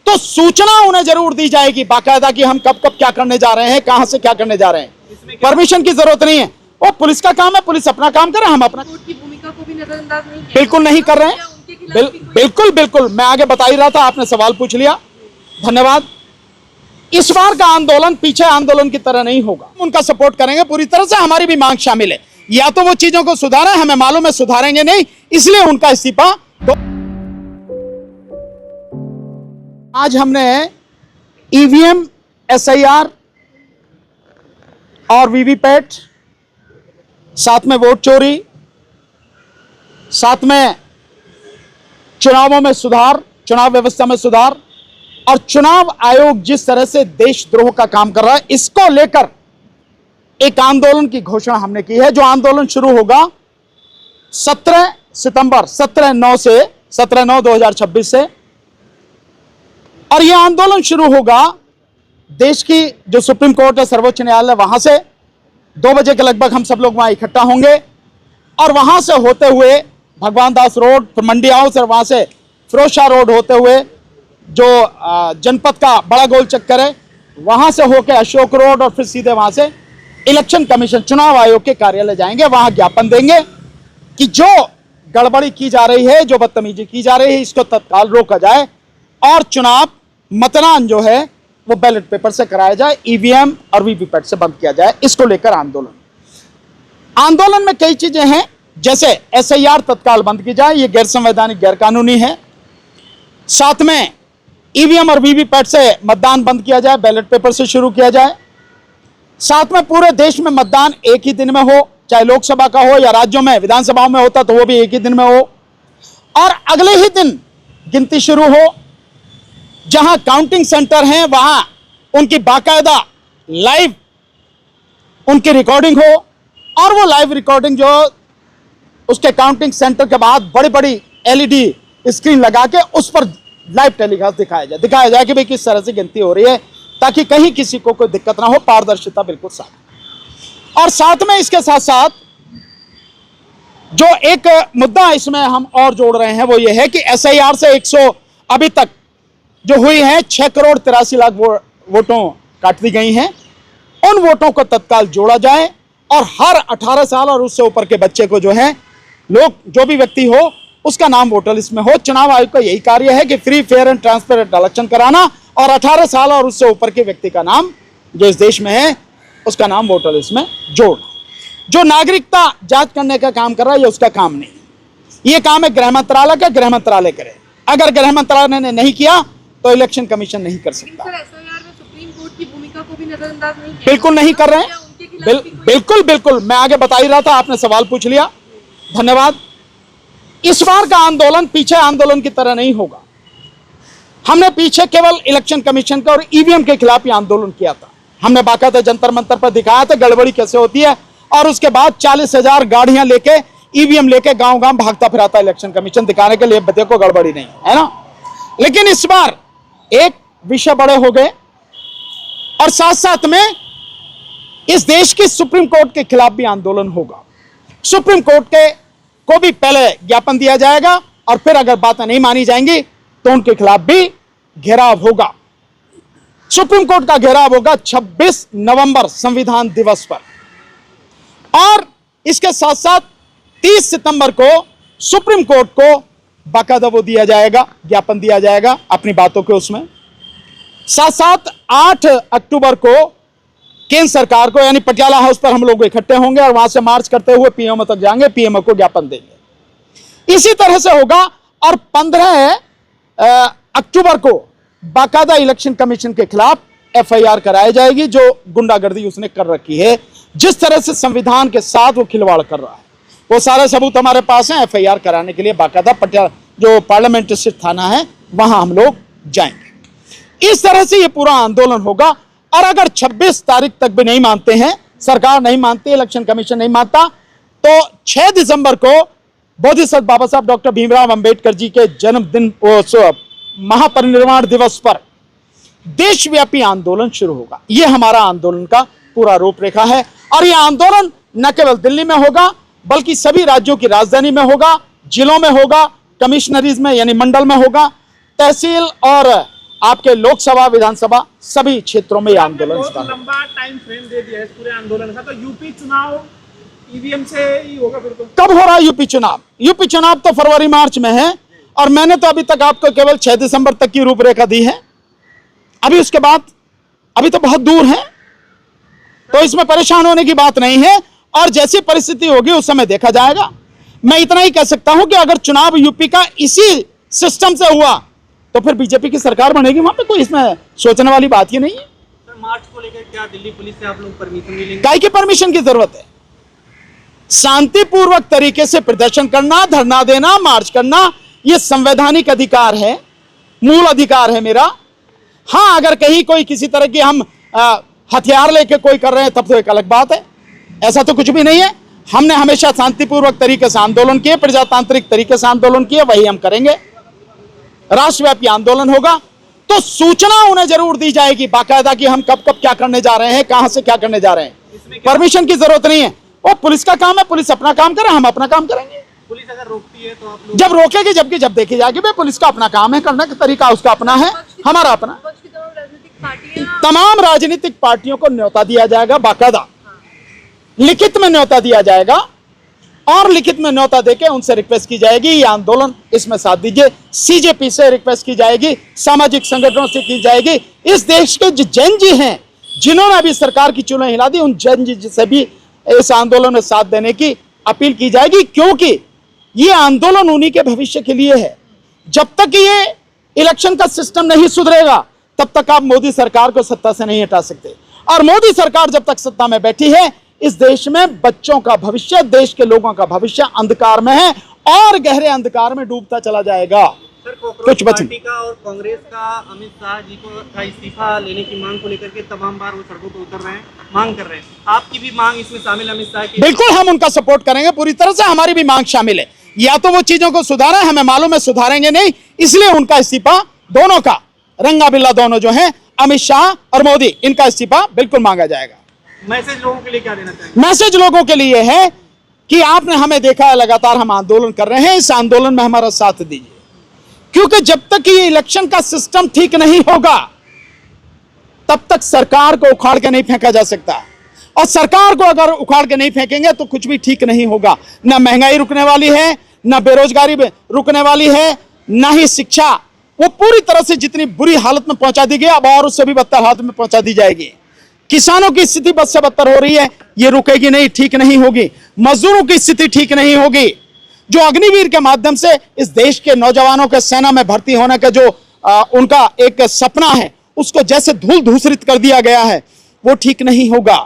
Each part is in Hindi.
तो सूचना उन्हें जरूर दी जाएगी बाकायदा कि हम कब कब क्या करने जा रहे हैं, कहां से क्या करने जा रहे हैं। परमिशन की जरूरत नहीं है, वो पुलिस का काम है, पुलिस अपना काम करे, हम अपना। कोर्ट की भूमिका को भी नजरअंदाज नहीं किया। बिल्कुल नहीं कर रहे हैं, बिल्कुल बिल्कुल। मैं आगे बता ही रहा था, आपने सवाल पूछ लिया, धन्यवाद। इस बार का आंदोलन पीछे आंदोलन की तरह नहीं होगा, उनका सपोर्ट करेंगे पूरी तरह से। हमारी भी मांग शामिल है, या तो वो चीजों को सुधारें, हमें मालूम है सुधारेंगे नहीं, इसलिए उनका इस्तीफा। आज हमने ईवीएम, एसआईआर और वीवीपैट, साथ में वोट चोरी, साथ में चुनावों में सुधार, चुनाव व्यवस्था में सुधार और चुनाव आयोग जिस तरह से देशद्रोह का काम कर रहा है, इसको लेकर एक आंदोलन की घोषणा हमने की है। जो आंदोलन शुरू होगा 17 सितंबर 17/9/2026 से, और यह आंदोलन शुरू होगा देश की जो सुप्रीम कोर्ट है, सर्वोच्च न्यायालय, वहां से 2 बजे के लगभग हम सब लोग वहां इकट्ठा होंगे और वहां से होते हुए भगवान दास रोड, फिर मंडी हाउस और वहां से फिरोज शाह रोड होते हुए जो जनपद का बड़ा गोल चक्कर है, वहां से होकर अशोक रोड और फिर सीधे वहां से इलेक्शन कमीशन, चुनाव आयोग के कार्यालय जाएंगे। वहां ज्ञापन देंगे कि जो गड़बड़ी की जा रही है, जो बदतमीजी की जा रही है, इसको तत्काल रोका जाए और चुनाव मतदान जो है वो बैलेट पेपर से कराया जाए, ईवीएम और वीवीपैट से बंद किया जाए। इसको लेकर आंदोलन में कई चीजें हैं, जैसे एसआईआर तत्काल बंद की जाए, ये गैर संवैधानिक, गैर कानूनी है। साथ में ईवीएम और वीवीपैट से मतदान बंद किया जाए, बैलेट पेपर से शुरू किया जाए। साथ में पूरे देश में मतदान एक ही दिन में हो, चाहे लोकसभा का हो या राज्यों में विधानसभाओं में होता तो वो भी एक ही दिन में हो, और अगले ही दिन गिनती शुरू हो। जहां काउंटिंग सेंटर हैं वहां उनकी बाकायदा लाइव उनकी रिकॉर्डिंग हो, और वो लाइव रिकॉर्डिंग जो उसके काउंटिंग सेंटर के बाद बड़ी बड़ी एलईडी स्क्रीन लगा के उस पर लाइव टेलीकास्ट दिखाया जाए कि भाई किस तरह से गिनती हो रही है, ताकि कहीं किसी को कोई दिक्कत ना हो, पारदर्शिता बिल्कुल साफ। और साथ में इसके साथ साथ जो एक मुद्दा इसमें हम और जोड़ रहे हैं वो ये है कि एसआईआर से 100 अभी तक जो हुई है 6,83,00,000 वोटों काट दी गई हैं, उन वोटों को तत्काल जोड़ा जाए और हर 18 साल और उससे ऊपर के बच्चे को जो है, लोग जो भी व्यक्ति हो उसका नाम वोटर लिस्ट में हो। चुनाव आयोग का यही कार्य है कि free, fair and transparent election कराना और 18 साल और उससे ऊपर के व्यक्ति का नाम जो इस देश में है उसका नाम वोटर लिस्ट में जोड़ना। जो नागरिकता जांच करने का काम कर रहा है ये उसका काम नहीं, ये काम है गृह मंत्रालय का, गृह मंत्रालय करे। अगर गृह मंत्रालय ने नहीं किया तो इलेक्शन कमीशन नहीं कर सकता। सर, एसआईआर में सुप्रीम कोर्ट की भूमिका को भी नजरअंदाज नहीं किया। बिल्कुल नहीं कर रहे हैं, बिल्कुल बिल्कुल। मैं आगे बता ही रहा था, आपने सवाल पूछ लिया, धन्यवाद। इस बार का आंदोलन पीछे आंदोलन की तरह नहीं होगा। हमने पीछे केवल इलेक्शन कमीशन का और ईवीएम के खिलाफ ही आंदोलन किया था। हमने बाकायदा जंतर मंतर पर दिखाया था गड़बड़ी कैसे होती है, और उसके बाद 40,000 गाड़ियां लेके, ईवीएम लेके गांव गांव भागता फिराता इलेक्शन कमीशन, दिखाने के लिए देखो गड़बड़ी नहीं है ना। लेकिन इस बार एक विषय बड़े हो गए और साथ साथ में इस देश की सुप्रीम कोर्ट के खिलाफ भी आंदोलन होगा। सुप्रीम कोर्ट के को भी पहले ज्ञापन दिया जाएगा और फिर अगर बातें नहीं मानी जाएंगी तो उनके खिलाफ भी घेराव होगा। सुप्रीम कोर्ट का घेराव होगा 26 नवंबर संविधान दिवस पर, और इसके साथ साथ 30 सितंबर को सुप्रीम कोर्ट को बाकायदा वो दिया जाएगा, ज्ञापन दिया जाएगा अपनी बातों के उसमें। साथ साथ 8 अक्टूबर को केंद्र सरकार को, यानी पटियाला हाउस पर हम लोग इकट्ठे होंगे और वहां से मार्च करते हुए पीएमओ तक जाएंगे, पीएमओ को ज्ञापन देंगे। इसी तरह से होगा। और 15 अक्टूबर को बाकायदा इलेक्शन कमीशन के खिलाफ एफआईआर कराई जाएगी, जो गुंडागर्दी उसने कर रखी है, जिस तरह से संविधान के साथ वो खिलवाड़ कर रहा है, वो सारे सबूत हमारे पास हैं। एफआईआर कराने के लिए बाकायदा पटियाला जो पार्लियामेंट स्थित थाना है वहां हम लोग जाएंगे। इस तरह से ये पूरा आंदोलन होगा। और अगर 26 तारीख तक भी नहीं मानते हैं, सरकार नहीं मानती, इलेक्शन कमीशन नहीं मानता, तो 6 दिसंबर को बोधिसत्व बाबा साहब डॉक्टर भीमराव अंबेडकर जी के जन्मदिन, महापरिनिर्वाण दिवस पर देशव्यापी आंदोलन शुरू होगा। यह हमारा आंदोलन का पूरा रूपरेखा है। और यह आंदोलन न केवल दिल्ली में होगा बल्कि सभी राज्यों की राजधानी में होगा, जिलों में होगा, कमिश्नरीज में यानी मंडल में होगा, तहसील और आपके लोकसभा विधानसभा सभी क्षेत्रों में ये आंदोलन बहुत इस बार लंबा टाइम फ्रेम दे दिया है इस पूरे आंदोलन का, तो यूपी चुनाव ईवीएम से ही होगा फिर तो? कब हो रहा है यूपी चुनाव? यूपी चुनाव तो फरवरी मार्च में है और मैंने तो अभी तक आपको केवल 6 दिसंबर तक की रूपरेखा दी है। अभी उसके बाद अभी तो बहुत दूर है, तो इसमें परेशान होने की बात नहीं है और जैसी परिस्थिति होगी उस समय देखा जाएगा। मैं इतना ही कह सकता हूं कि अगर चुनाव यूपी का इसी सिस्टम से हुआ तो फिर बीजेपी की सरकार बनेगी, वहां पे कोई इसमें सोचने वाली बात ही नहीं है। सर मार्च को लेकर क्या दिल्ली पुलिस से आप लोग परमिशन मिलेंगे? काय की परमिशन की जरूरत है? शांतिपूर्वक तरीके से प्रदर्शन करना, धरना देना, मार्च करना, यह संवैधानिक अधिकार है, मूल अधिकार है मेरा। हां, अगर कहीं कोई किसी तरह की हम हथियार लेके कोई कर रहे हैं तब तो एक अलग बात है, ऐसा तो कुछ भी नहीं है। हमने हमेशा शांतिपूर्वक तरीके से आंदोलन किए, प्रजातांत्रिक तरीके से आंदोलन किए, वही हम करेंगे। राष्ट्रव्यापी आंदोलन होगा तो सूचना उन्हें जरूर दी जाएगी बाकायदा कि हम कब कब क्या करने जा रहे हैं, कहां से क्या करने जा रहे हैं। परमिशन की जरूरत नहीं है, वो पुलिस का काम है, पुलिस अपना काम करे, हम अपना काम करेंगे। पुलिस अगर रोकती है तो आप लोग? जब रोकेगी जबकि जब देखी जाएगी, भाई पुलिस का अपना काम है, करने का तरीका उसका अपना है, हमारा अपना। विपक्ष की तमाम राजनीतिक पार्टियां तमाम राजनीतिक पार्टियों को न्योता दिया जाएगा, बाकायदा लिखित में न्योता दिया जाएगा और लिखित में न्योता देके उनसे रिक्वेस्ट की जाएगी ये आंदोलन इसमें साथ दीजिए। सीजेपी से रिक्वेस्ट की जाएगी, सामाजिक संगठनों से की जाएगी। इस देश के जो जैन जी हैं जिन्होंने अभी सरकार की चुनें हिला दी, उन जैन जी से भी इस आंदोलन में साथ देने की अपील की जाएगी, क्योंकि ये आंदोलन उन्हीं के भविष्य के लिए है। जब तक ये इलेक्शन का सिस्टम नहीं सुधरेगा तब तक आप मोदी सरकार को सत्ता से नहीं हटा सकते, और मोदी सरकार जब तक सत्ता में बैठी है इस देश में बच्चों का भविष्य, देश के लोगों का भविष्य अंधकार में है और गहरे अंधकार में डूबता चला जाएगा। सर कुछ कुछ बचन पार्टी का और कांग्रेस का अमित शाह जी का इस्तीफा लेने की मांग को लेकर के तमाम बार वो सड़कों पर उतर रहे हैं, मांग कर रहे हैं। आपकी भी मांग इसमें शामिल है अमित शाह की? बिल्कुल, हम उनका सपोर्ट करेंगे पूरी तरह से, हमारी भी मांग शामिल है। या तो वो चीजों को सुधारें, हमें मालूम है सुधारेंगे नहीं, इसलिए उनका इस्तीफा, दोनों का, रंगा बिल्ला दोनों जो हैं, अमित शाह और मोदी, इनका इस्तीफा बिल्कुल मांगा जाएगा। मैसेज लोगों के लिए क्या देना चाहेंगे? मैसेज लोगों के लिए है कि आपने हमें देखा है, लगातार हम आंदोलन कर रहे हैं, इस आंदोलन में हमारा साथ दीजिए, क्योंकि जब तक ये इलेक्शन का सिस्टम ठीक नहीं होगा तब तक सरकार को उखाड़ के नहीं फेंका जा सकता, और सरकार को अगर उखाड़ के नहीं फेंकेंगे तो कुछ भी ठीक नहीं होगा। ना महंगाई रुकने वाली है, ना बेरोजगारी रुकने वाली है, ना ही शिक्षा, वो पूरी तरह से जितनी बुरी हालत में पहुंचा दी गई अब और उससे भी बदतर हालत में पहुंचा दी जाएगी। किसानों की स्थिति बद से बदतर हो रही है, ये रुकेगी नहीं, ठीक नहीं होगी। मजदूरों की स्थिति ठीक नहीं होगी। जो अग्निवीर के माध्यम से इस देश के नौजवानों के सेना में भर्ती होने का जो उनका एक सपना है उसको जैसे धूल धूसरित कर दिया गया है, वो ठीक नहीं होगा।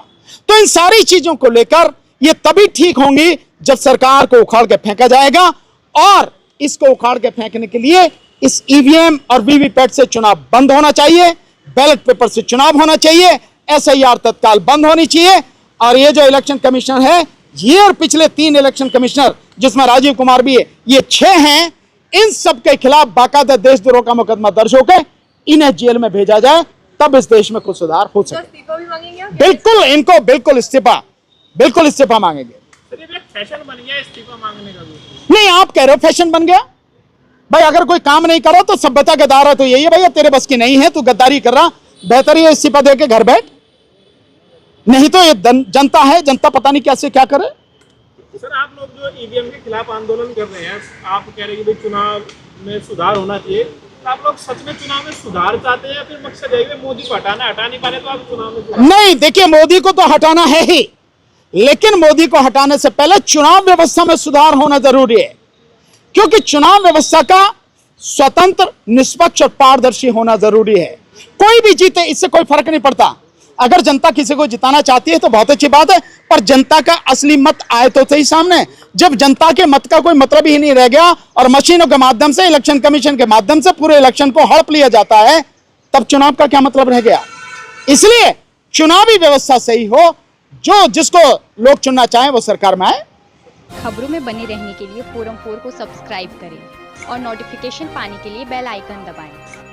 तो इन सारी चीजों को लेकर ये तभी ठीक होंगी जब सरकार को उखाड़ के फेंका जाएगा, और इसको उखाड़ के फेंकने के लिए इस ईवीएम और वीवीपैट से चुनाव बंद होना चाहिए, बैलेट पेपर से चुनाव होना चाहिए, एसआईआर तत्काल बंद होनी चाहिए। और ये जो इलेक्शन कमीशनर है, ये और पिछले 3 इलेक्शन कमिश्नर जिसमें राजीव कुमार भी है, ये 6 हैं, इन सब के खिलाफ बाकायदा देशद्रोह का मुकदमा दर्ज होकर इन्हें जेल में भेजा जाए, तब इस देश में कुछ सुधार हो सके। इस्तीफा भी मांगेंगे आप? बिल्कुल, इनको बिल्कुल इस्तीफा मांगेंगे। सर ये फैशन बन गया इस्तीफा मांगने का भी? नहीं, आप कह रहे हो फैशन बन गया भाई, अगर कोई काम नहीं करो तो सभ्यता का दायरा तो यही है भैया, तेरे बस की नहीं है, तू गद्दारी कर रहा, बेहतर ये इस्तीफा दे के घर बैठ, नहीं तो ये जनता है, जनता पता नहीं कैसे क्या करे। सर आप लोग जो ईवीएम के खिलाफ आंदोलन कर रहे हैं, आप कह रहे हैं कि भाई चुनाव में सुधार होना चाहिए, तो आप लोग सच में चुनाव में सुधार चाहते हैं या फिर मकसद है मोदी को हटा नहीं पा रहे तो आप चुनाव में सुधार? नहीं, देखिए मोदी को तो हटाना है ही, लेकिन मोदी को हटाने से पहले चुनाव व्यवस्था में सुधार होना जरूरी है, क्योंकि चुनाव व्यवस्था का स्वतंत्र, निष्पक्ष और पारदर्शी होना जरूरी है। कोई भी जीते इससे कोई फर्क नहीं पड़ता। अगर जनता किसी को जिताना चाहती है तो बहुत अच्छी बात है, पर जनता का असली मत आए तो सही सामने। जब जनता के मत का कोई मतलब ही नहीं रह गया और मशीनों के माध्यम से, इलेक्शन कमीशन के माध्यम से पूरे इलेक्शन को हड़प लिया जाता है, तब चुनाव का क्या मतलब रह गया। इसलिए चुनावी व्यवस्था सही हो, जो जिसको लोग चुनना चाहें वो सरकार में आए। खबरों में बने रहने के लिए फोरम 4 को सब्सक्राइब करें और नोटिफिकेशन पाने के लिए बेल आइकन दबाएं।